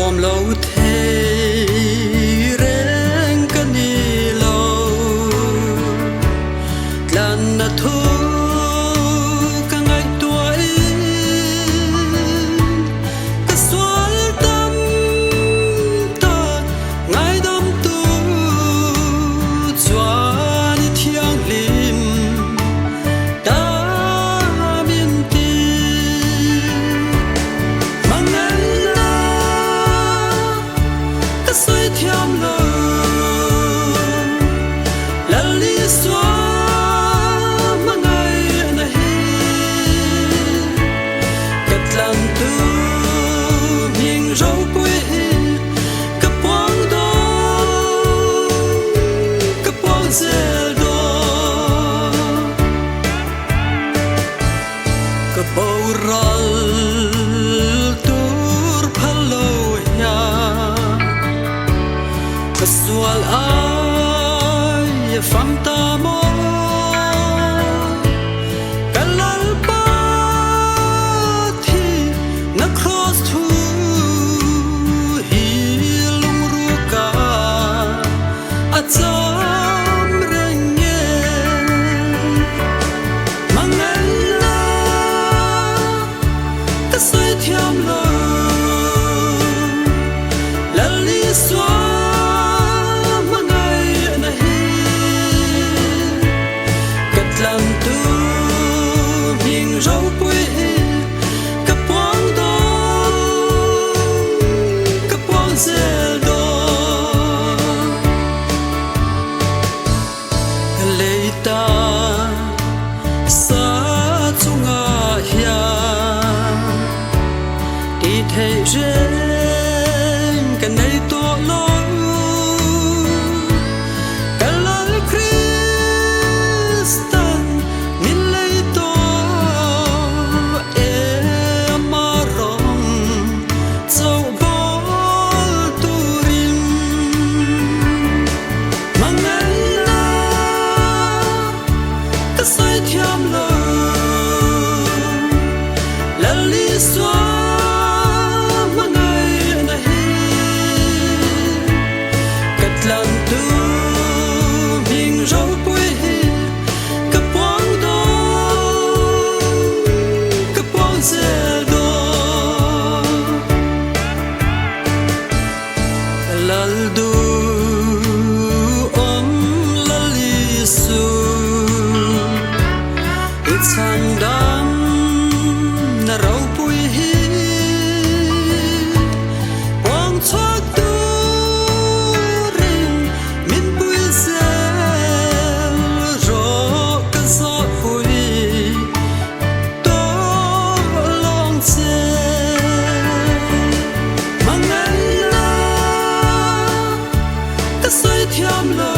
lom lâu thế rèn cái ni lâu lần là thu cả ngày tuổi cái xuân tâm ta ngày đêm tu cho đi thiêng liêm đã miên ti mang ngày cái suy thiam lờ là lý xóa mang ngày này cất làm tu miền rau quê cái quang đó cái quang dễ đó cái bầu rol tur phalo ya Casual ay fantamo kalal pati na cross to hilung ruka atam renge mangala kasoi thiam lo lali swa làm tu miền rau quê cái quang đó cái quang dễ đó lấy ta xa chung à đi thấy rèn cái này to lo thiam lờ là lý xóa mang ngày này cất làm tu miền rau quê cái quang đó cái quang dễ đó là du là lý xu sang đam na rau pui hi quang thoát tu ring min pui zel ro cái gió pui to long xe mang ngày la cái say thiam lo